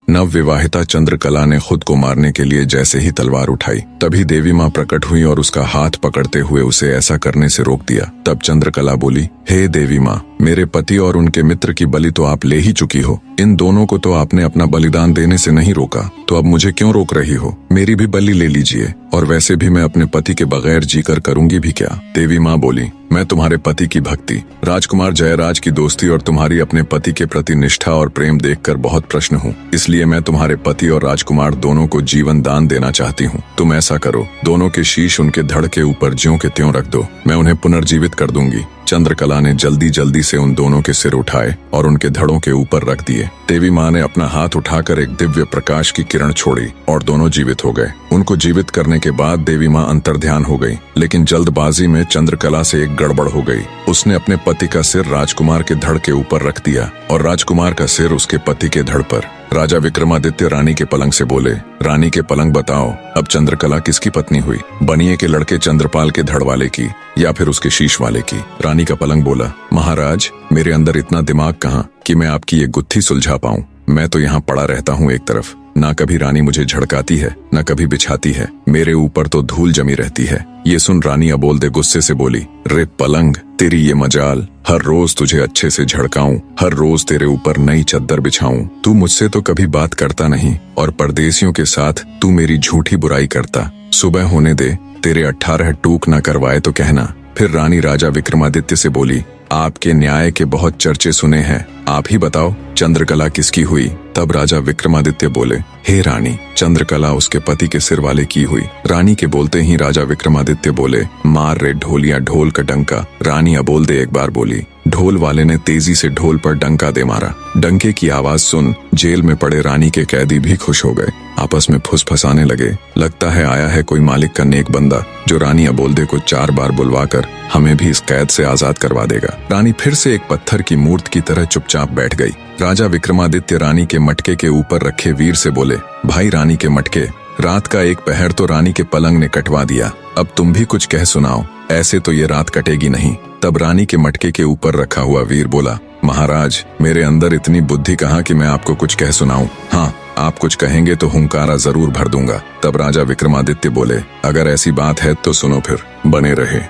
नवविवाहिता चंद्रकला ने खुद को मारने के लिए जैसे ही तलवार उठाई, तभी देवी माँ प्रकट हुई और उसका हाथ पकड़ते हुए उसे ऐसा करने से रोक दिया। तब चंद्रकला बोली, हे देवी माँ, मेरे पति और उनके मित्र की बलि तो आप ले ही चुकी हो। इन दोनों को तो आपने अपना बलिदान देने से नहीं रोका, तो अब मुझे क्यों रोक रही हो? मेरी भी बलि ले लीजिए, और वैसे भी मैं अपने पति के बगैर जीकर करूंगी भी क्या? देवी माँ बोली, मैं तुम्हारे पति की भक्ति, राजकुमार जयराज की दोस्ती और तुम्हारी अपने पति के प्रति निष्ठा और प्रेम देखकर बहुत प्रसन्न हूँ। इसलिए मैं तुम्हारे पति और राजकुमार दोनों को जीवन दान देना चाहती हूँ। तुम ऐसा करो, दोनों के शीश उनके धड़ के ऊपर ज्यों के त्यों रख दो, मैं उन्हें पुनर्जीवित कर दूंगी। चंद्रकला ने जल्दी जल्दी से उन दोनों के सिर उठाए और उनके धड़ों के ऊपर रख दिए। देवी माँ ने अपना हाथ उठाकर एक दिव्य प्रकाश की किरण छोड़ी और दोनों जीवित हो गए। उनको जीवित करने के बाद देवी माँ अंतर्ध्यान हो गई, लेकिन जल्दबाजी में चंद्रकला से एक गड़बड़ हो गई। उसने अपने पति का सिर राजकुमार के धड़ के ऊपर रख दिया और राजकुमार का सिर उसके पति के धड़ पर। राजा विक्रमादित्य रानी के पलंग से बोले, रानी के पलंग बताओ, अब चंद्रकला किसकी पत्नी हुई? बनिए के लड़के चंद्रपाल के धड़ वाले की या फिर उसके शीश वाले की? रानी का पलंग बोला, महाराज, मेरे अंदर इतना दिमाग कहाँ कि मैं आपकी ये गुत्थी सुलझा पाऊं। मैं तो यहाँ पड़ा रहता हूँ एक तरफ, ना कभी रानी मुझे झड़काती है न कभी बिछाती है, मेरे ऊपर तो धूल जमी रहती है। ये सुन रानी अबोलदे गुस्से से बोली, रे पलंग, तेरी ये मजाल, हर रोज तुझे अच्छे से झड़काऊं, हर रोज तेरे ऊपर नई चद्दर बिछाऊं। तू मुझसे तो कभी बात करता नहीं और परदेसियों के साथ तू मेरी झूठी बुराई करता। सुबह होने दे, तेरे 18 टूक न करवाए तो कहना। फिर रानी राजा विक्रमादित्य से बोली, आपके न्याय के बहुत चर्चे सुने हैं, आप ही बताओ चंद्रकला किसकी हुई? तब राजा विक्रमादित्य बोले, हे रानी, चंद्रकला उसके पति के सिर वाले की हुई। रानी के बोलते ही राजा विक्रमादित्य बोले, मार रे ढोलिया ढोल का डंका। रानी अबोलदे एक बार बोली। ढोल वाले ने तेजी से ढोल पर डंका दे मारा। डंके की आवाज सुन जेल में पड़े रानी के कैदी भी खुश हो गए, आपस में फुसफुसाने लगे, लगता है आया है कोई मालिक का नेक बंदा जो रानी अबोलदे को 4 बार बुलवाकर हमें भी इस कैद से आजाद करवा देगा। रानी फिर से एक पत्थर की मूर्त की तरह चुपचाप बैठ गई। राजा विक्रमादित्य रानी के मटके के ऊपर रखे वीर से बोले, भाई रानी के मटके, रात का एक पहर तो रानी के पलंग ने कटवा दिया, अब तुम भी कुछ कह सुनाओ, ऐसे तो ये रात कटेगी नहीं। तब रानी के मटके के ऊपर रखा हुआ वीर बोला, महाराज, मेरे अंदर इतनी बुद्धि कहाँ कि मैं आपको कुछ कह सुनाऊं। हाँ, आप कुछ कहेंगे तो हुंकारा जरूर भर दूंगा। तब राजा विक्रमादित्य बोले, अगर ऐसी बात है तो सुनो फिर, बने रहे।